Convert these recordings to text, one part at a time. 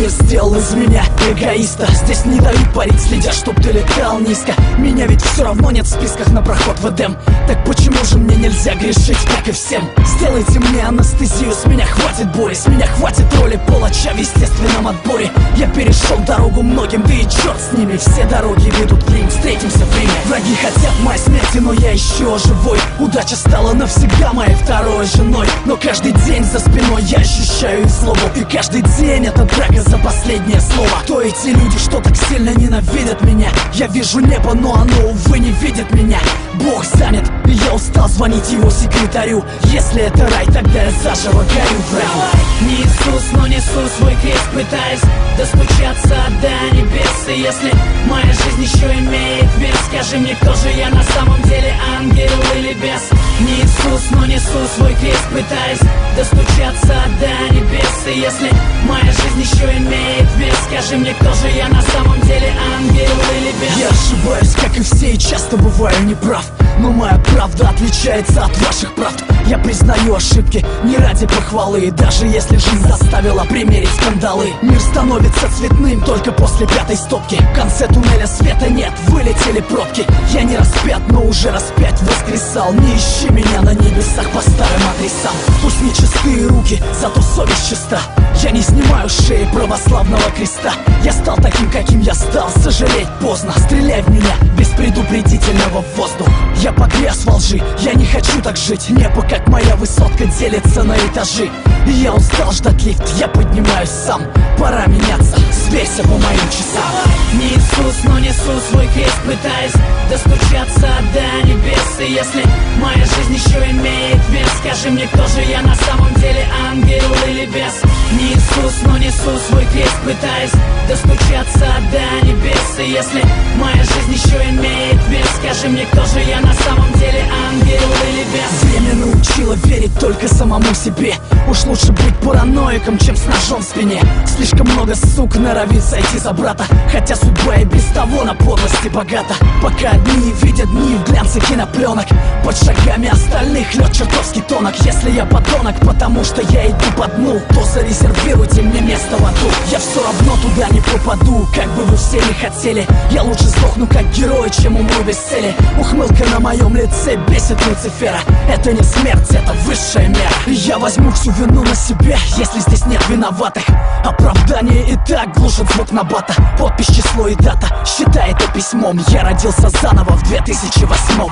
Мир сделал из меня эгоиста. Здесь не дают парить, следя, чтоб ты летал низко. Меня ведь все равно нет в списках на проход в Эдем. Так почему же мне нельзя грешить, как и всем? Сделайте мне анестезию, с меня хватит боли. С меня хватит роли палача в естественном отборе. Я перешел дорогу многим, да и черт с ними. Все дороги ведут в Рим, встретимся в Риме. Враги хотят моей смерти, но я еще живой. Удача стала навсегда моей второй женой. Но каждый день за спиной я ощущаю их злобу. И каждый день это драка за последнее слово. Кто эти люди, что так сильно ненавидят меня? Я вижу небо, но оно, увы, не видит меня. Бог занят, и я устал звонить его секретарю. Если это рай, тогда я заживо горю в раю. Не Иисус, но несу свой крест, пытаясь достучаться до небес. И если моя жизнь еще имеет вес, скажи мне, кто же я на самом деле, ангел или бес? Не Иисус, но несу свой крест, пытаясь достучаться до небес. И если моя жизнь еще имеет вес, скажи мне, кто же я на самом деле, ангел или бес? Я ошибаюсь, как и все, и часто бываю неправ. Но моя правда отличается от ваших правд. Я признаю ошибки не ради похвалы. И даже если жизнь заставила примерить скандалы, мир становится цветным только после пятой стопки. В конце туннеля света нет, вылетели пробки. Я не распят, но уже распять воскресал. Не ищи меня на небесах по старым адресам. Пусть не чистые руки, зато совесть чиста. Я не снимаю с шеи православного креста. Я стал таким, каким я стал, сожалеть поздно. Стреляй в меня без предупредительного в воздух. Я погряз во лжи, я не хочу так жить. Небо, как моя высотка, делится на этажи. И я устал ждать лифт, я поднимаюсь сам. Пора меняться, сверься по моим часам. Не Иисус, но несу свой крест, пытаясь достучаться до небес. И если моя жизнь еще имеет вес, скажи мне, кто же я на самом деле, ангел или бес? Не Иисус, но несу свой крест, пытаясь достучаться до небес. И если моя жизнь еще имеет вес, скажи мне, кто же я на самом деле, ангел или бес? Время научило верить только самому себе. Уж лучше быть параноиком, чем с ножом в спине. Слишком много сук норовит сойти за брата, хотя судьба и без того на подлости богата. Пока одни видят дни в глянце кинопленок, под шагами остальных лед чертовски тонок. Если я подонок, потому что я иду по дну, то зарезервируйте мне место в аду. Я все равно туда не попаду, как бы вы все не хотели. Я лучше сдохну как герой, чем умру без цели. Ухмылка на моем лице бесит Люцифера. Это не смерть, это высшая мера. Я возьму всю вину на себя, если здесь нет виноватых. Оправдание и так глушит звук набата. Подпись, число и дата, считай это письмом. Я родился заново в 2008-м.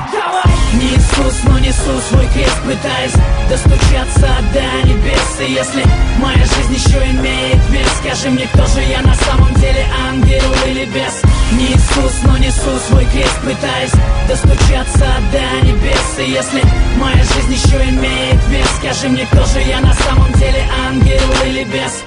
Не Иисус, но несу свой крест, пытаясь достучаться до небес. И если моя жизнь еще имеет вес, скажи мне, кто же я на самом деле, ангел или бес? Не Иисус, но несу свой крест, пытаясь достучаться до небес. И если моя жизнь еще имеет вес, скажи мне, кто же я на самом деле, ангел или бес?